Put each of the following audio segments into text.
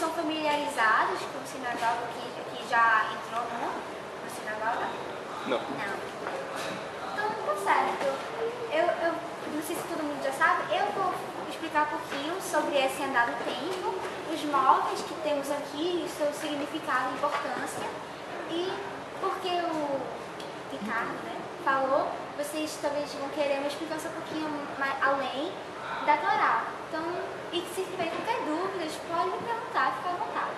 estão familiarizados com sinagoga, que já entrou na sinagoga? Não. Não. Então, tá certo. Eu não sei se todo mundo já sabe, eu vou explicar um pouquinho sobre esse andar do tempo, os móveis que temos aqui, o seu significado e importância, e porque o Ricardo, né, falou, vocês talvez vão querer uma explicação um pouquinho mais além da Torá. Então, e se tiver qualquer dúvida, pode me perguntar, fica à vontade.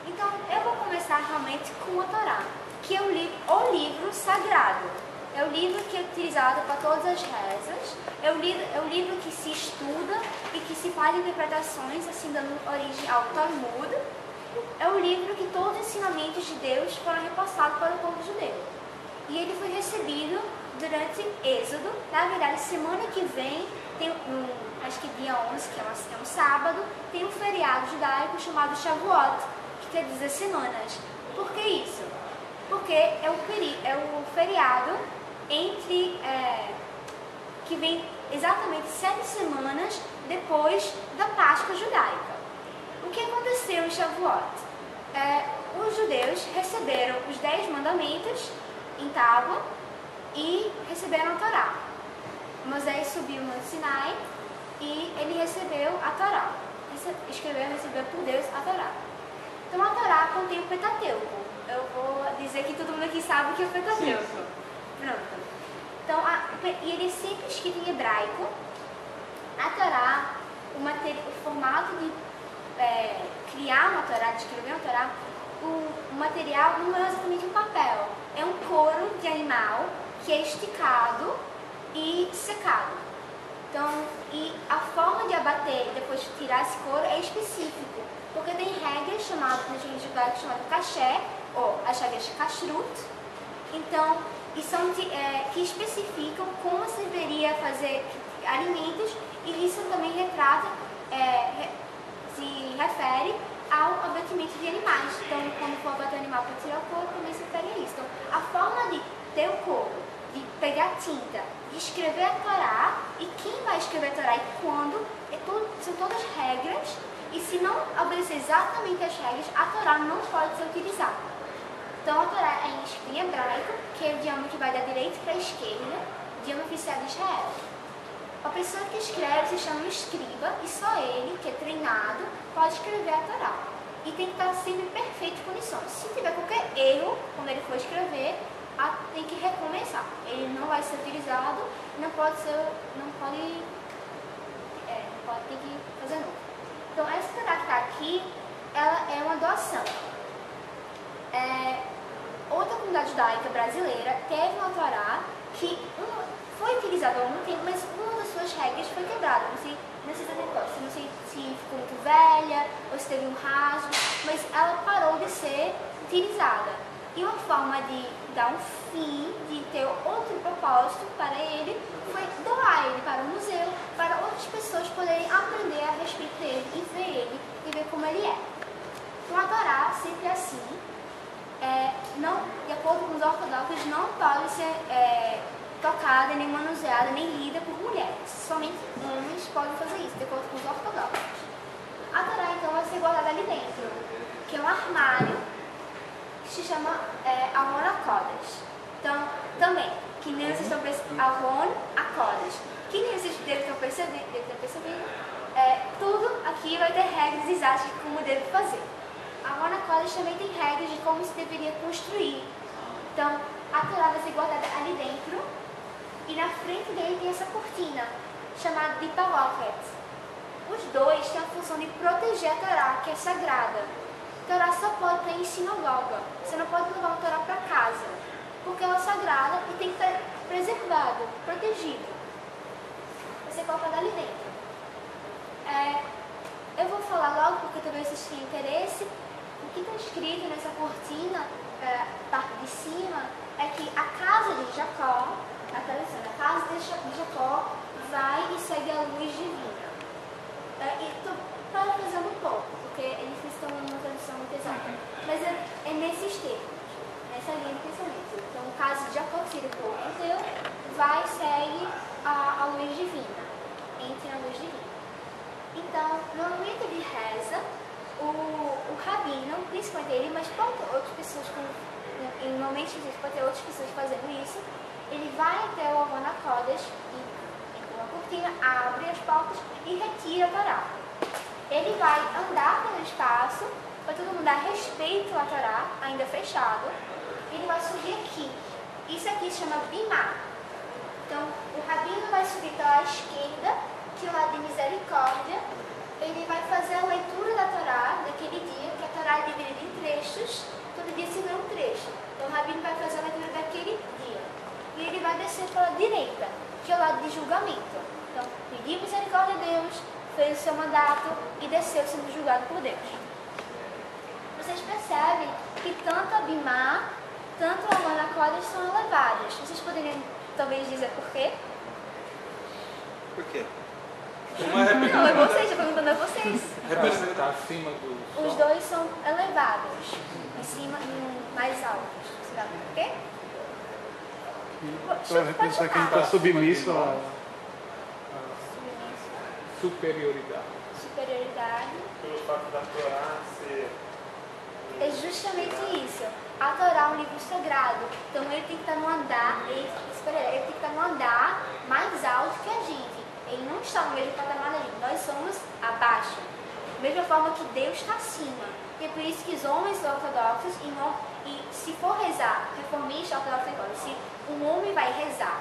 Então, eu vou começar realmente com a Torá, que é o livro sagrado. É o livro que é utilizado para todas as rezas, é o livro que se estuda e que se faz interpretações, assim dando origem ao Talmud. É o livro que todos os ensinamentos de Deus foram repassados para o povo judeu. E ele foi recebido durante Êxodo. Na verdade, semana que vem, tem acho que dia 11, que é um sábado, tem um feriado judaico chamado Shavuot, que quer dizer semanas. Por que isso? Porque é o feriado que vem exatamente 7 semanas depois da Páscoa judaica. O que aconteceu em Shavuot? Os judeus receberam os 10 mandamentos em tábua e receberam a Torá. Moisés subiu no Sinai e ele recebeu a Torá. Recebeu por Deus a Torá. Então a Torá contém o Pentateuco. Eu vou dizer que todo mundo aqui sabe o que é o Pentateuco. Pronto. Então, e ele é sempre escrito em hebraico. A Torá, o formato de criar uma Torá, de escrever uma Torá, o material não é exatamente um papel. É um couro de animal que é esticado e secado. Então, e a forma de abater e depois tirar esse couro é específico, porque tem regras chamadas, no direito judaico, chamado kasher, ou as regras kashrut. Então, e são que especificam como se deveria fazer alimentos, e isso também retrata, se refere ao abatimento de animais. Então, quando for abater o animal para tirar o couro, também se refere a isso. Então, a forma de ter o couro, de pegar tinta, de escrever a Torá, e quem vai escrever a Torá e quando, são todas regras, e se não obedecer exatamente as regras, a Torá não pode ser utilizada. Então, a Torá é em hebraico, que é o idioma que vai da direita para a esquerda, idioma oficial de Israel. A pessoa que escreve se chama escriba, e só ele, que é treinado, pode escrever a Torá. E tem que estar sempre em perfeitas condições. Se tiver qualquer erro, quando ele for escrever, tem que recomeçar. Ele não vai ser utilizado, tem que fazer novo. Então, essa Torá que está aqui, ela é uma doação. Outra comunidade judaica brasileira teve uma Torá que foi utilizada há algum tempo, mas uma das suas regras foi quebrada. Não sei se ficou muito velha ou se teve um rasgo, mas ela parou de ser utilizada. E uma forma de dar um fim, de ter outro propósito para ele, foi doar ele para o museu, para outras pessoas poderem aprender a respeito dele e ver ele e ver como ele é. Então a Torá sempre é assim. De acordo com os ortodoxos, não pode ser tocada, nem manuseada, nem lida por mulheres. Somente homens podem fazer isso, de acordo com os ortodoxos. A Torá, então, vai ser guardada ali dentro, que é um armário que se chama Aron HaKodesh. Então, também, que nem vocês estão percebendo, Aron HaKodesh. Que nem vocês devem ter percebido, tudo aqui vai ter regras exatas de como deve fazer. A Aron HaKodesh também tem regras de como se deveria construir. Então, a Torá vai ser guardada ali dentro, e na frente dele tem essa cortina, chamada de Parochet. Os dois têm a função de proteger a Torá, que é sagrada. A Torá só pode ter em sinagoga. Você não pode levar uma Torá para casa, porque ela é sagrada e tem que estar preservado, protegido. Vai ser colocada ali dentro. Eu vou falar logo, porque talvez vocês tenham interesse. O que está escrito nessa cortina, parte de cima, é que a casa de Jacó, a casa de Jacó vai e segue a luz divina. E estou parafraseando um pouco, porque é difícil ter uma tradução muito exata. Mas é nesses termos, nessa linha de pensamento. Então, o caso de Jacó, que seria o povo judeu, vai e segue a luz divina, entre a luz divina. Então, no momento de reza, o rabino, principalmente ele, mas pode ter outras pessoas, em momentos específicos, pode ter outras pessoas fazendo isso. Ele vai até o Arona Kodesh, com a cortina, abre as portas e retira a Torá. Ele vai andar pelo espaço, para todo mundo dar respeito à Torá, ainda fechado. Ele vai subir aqui. Isso aqui se chama Bimá. Então, o rabino vai subir pela esquerda, que é o lado de misericórdia. Ele vai fazer a leitura da Torá daquele dia, que a Torá é dividida em trechos. Todo dia se lê um trecho. Então, o rabino vai fazer a leitura daquele dia. E ele vai descer pela direita, que é o lado de julgamento. Então, pediu misericórdia a Deus, fez o seu mandato e desceu sendo julgado por Deus. Vocês percebem que tanto a Bimá, tanto a Arona Kodesh são elevadas. Vocês poderiam talvez dizer por quê? Por quê? Não, é vocês, estou perguntando a vocês. Está acima do sol. Os dois são elevados, em cima, mais altos. Você sabe por quê? Para representar quem está submisso a Superioridade. Superioridade. Pelo fato da Torá ser... É justamente isso. A Torá é um livro sagrado, então ele tem que estar no andar, ele tem que estar no andar mais alto que a gente. Ele não está no mesmo patamar da gente, nós somos abaixo. Da mesma forma que Deus está acima. E é por isso que os homens ortodoxos, e se for rezar, reformista, ortodoxo, se um homem vai rezar,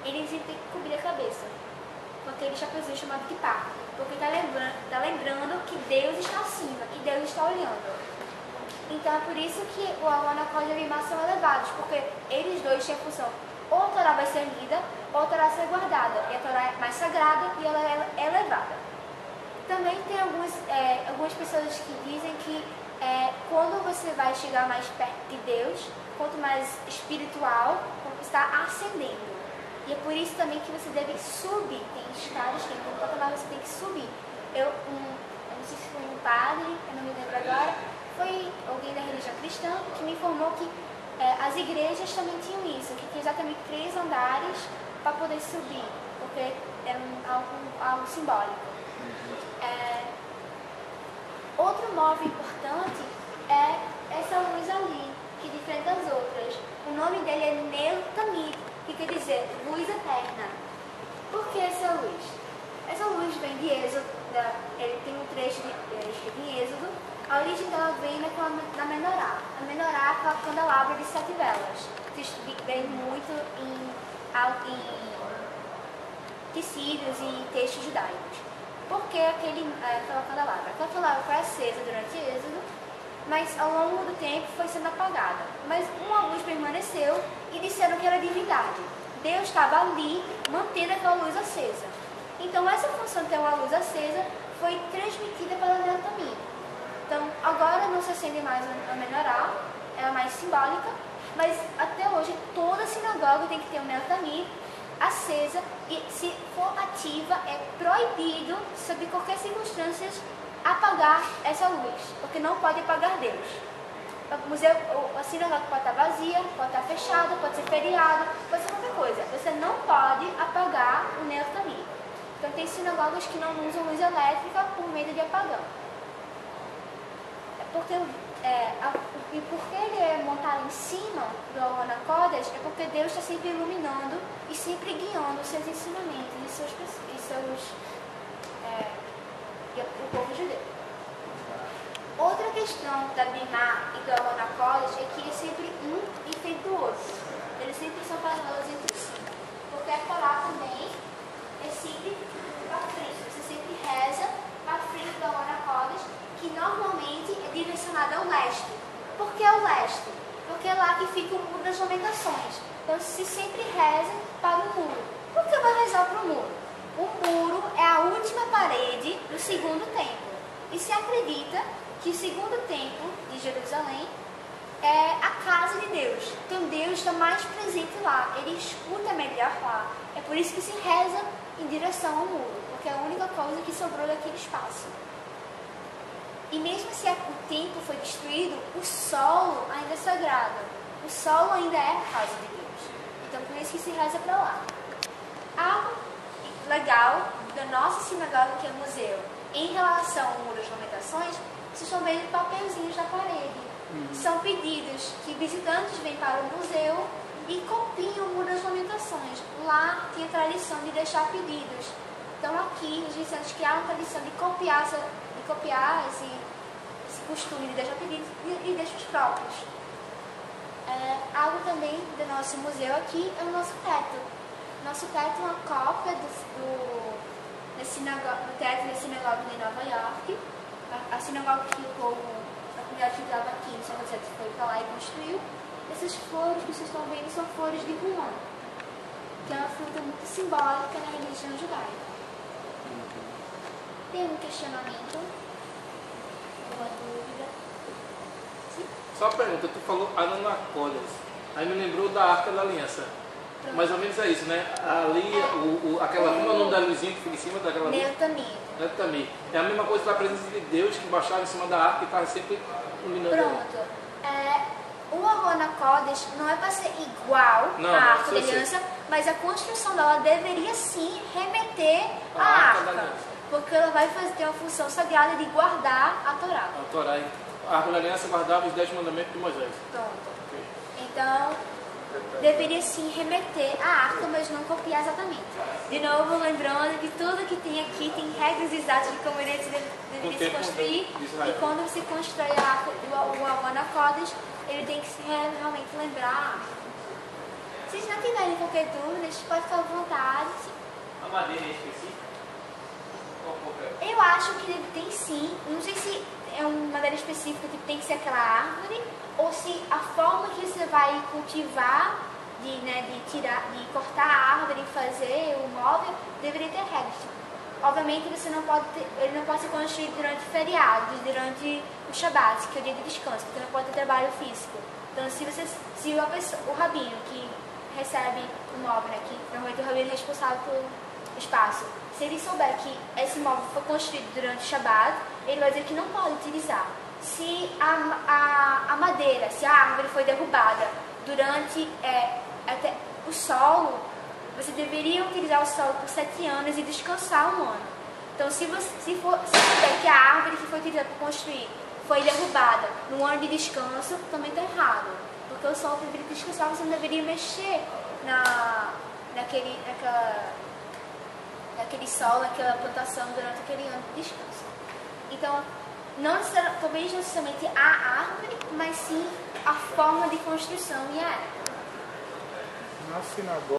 ele sempre tem que cobrir a cabeça. Com aquele chapeuzinho chamado kippah. Porque está lembrando que Deus está acima, que Deus está olhando. Então é por isso que o Arona Kodesh e a Bimá são elevados, porque eles dois têm a função, ou a Torá vai ser lida, ou a Torá vai ser guardada. E a Torá é mais sagrada e ela é elevada. Também tem algumas pessoas que dizem que quando você vai chegar mais perto de Deus, quanto mais espiritual, você está ascendendo. E é por isso também que você deve subir. Tem escadas, tem um patamar, você tem que subir. Eu não sei se foi um padre, eu não me lembro agora, foi alguém da religião cristã que me informou que as igrejas também tinham isso, que tinha exatamente 3 andares para poder subir, porque era algo simbólico. Outro móvel importante é essa luz ali, que é diferente das outras. O nome dele é Nel Tamid, que quer dizer luz eterna. Por que essa luz? Essa luz vem de Êxodo, ele tem um trecho escrito em Êxodo. A origem dela vem na menorá. A menorá é aquela candelabra de 7 velas. Isso vem muito em tecidos e textos judaicos. Por que aquela candelabra? Aquela candelabra foi acesa durante Êxodo, mas ao longo do tempo foi sendo apagada. Mas uma luz permaneceu e disseram que era divindade. Deus estava ali mantendo aquela luz acesa. Então essa função de ter uma luz acesa foi transmitida pela Nel Tamid. Então agora não se acende mais a menorá, ela é mais simbólica, mas até hoje toda sinagoga tem que ter uma Nel Tamid acesa e se for ativa é proibido, sob qualquer circunstância, apagar essa luz, porque não pode apagar Deus. O museu, a sinagoga pode estar vazia, pode estar fechada, pode ser feriado, pode ser qualquer coisa. Você não pode apagar o Nel Tamid. Então tem sinagogas que não usam luz elétrica por medo de apagão. E porque ele é montado em cima do Arona Kodesh, é porque Deus está sempre iluminando e sempre guiando os seus ensinamentos e o povo judeu. Outra questão da Bimá e do Arona Kodesh é que é sempre um em frente do outro. Eles sempre são paralelos entre si. Porque a Torá também é sempre para frente. Você sempre reza para frente do Arona Kodesh, que normalmente é direcionado ao leste. Por que ao leste? Porque é lá que fica o muro das lamentações. Então se sempre reza para o muro. Por que vai rezar para o muro? O muro é a última parede do segundo templo. E se acredita que o segundo templo de Jerusalém é a casa de Deus. Então Deus está mais presente lá. Ele escuta melhor lá. É por isso que se reza em direção ao muro. Porque é a única coisa que sobrou daquele espaço. E mesmo se o templo foi destruído, o solo ainda é sagrado. O solo ainda é a casa de Deus. Então por isso que se reza para lá. Algo legal da nossa sinagoga, que é o museu, Em relação ao Muro das Lamentações, vocês estão vendo papelzinhos na parede. São pedidos que visitantes vêm para o museu e copiam o Muro das Lamentações. Lá tinha a tradição de deixar pedidos. Então aqui os visitantes criaram a tradição de copiar esse costume de deixar pedidos e deixam os próprios. Algo também do nosso museu aqui é o nosso teto. Nosso teto é uma cópia do teto da sinagoga de Nova York. A sinagoga que a comunidade que estava aqui em São José foi para lá e construiu. Essas flores que vocês estão vendo são flores de rumã, que é uma fruta muito simbólica na religião judaica. Tem um questionamento? Uma dúvida? Sim? Só uma pergunta, tu falou Anacodas, aí me lembrou da Arca da Aliança. Pronto. Mais ou menos é isso, né? Ali, aquela, como é o nome da luzinha que fica em cima daquela luz? Neutami. É a mesma coisa da presença de Deus que baixava em cima da arca e estava sempre iluminando. Pronto. O Arona Kodesh não é para ser igual Não, à Arca da sim, sim. Aliança, mas a construção dela deveria sim remeter A à Arca da Arca, Aliança. porque ela vai ter uma função sagrada de guardar a Torá. A Torá, a Arca da Aliança guardava os 10 mandamentos de Moisés. Pronto. Ok. Então, deveria sim remeter à Arca, mas não copiar exatamente. De novo, lembrando que tudo que tem aqui tem regras exatas de como ele deveria se construir. de Israel. E quando se constrói a Arca, o Arona Kodesh, ele tem que realmente lembrar a Arca. Se vocês não tiverem qualquer dúvida, pode ficar à vontade. A madeira é específica? Eu acho que ele tem sim. Não sei se é uma madeira específica que tem que ser aquela árvore, ou se a forma que você vai cultivar, de cortar a árvore e fazer o móvel, deveria ter regras. Obviamente ele não pode ser construído durante feriados, durante o Shabat, que é o dia de descanso, porque não pode ter trabalho físico. Então se o rabino que recebe o móvel, né, que normalmente o rabino é responsável pelo espaço, se ele souber que esse móvel foi construído durante o Shabat, ele vai dizer que não pode utilizar. Se a madeira, se a árvore foi derrubada durante até o solo, você deveria utilizar o solo por 7 anos e descansar um ano. Então, se souber que a árvore que foi utilizada para construir foi derrubada no ano de descanso, também está errado. Porque o solo deveria descansar, você não deveria mexer naquele solo, naquela plantação durante aquele ano de descanso. Então, talvez não necessariamente a árvore, mas sim a forma de construção e a época. Na sinagoga.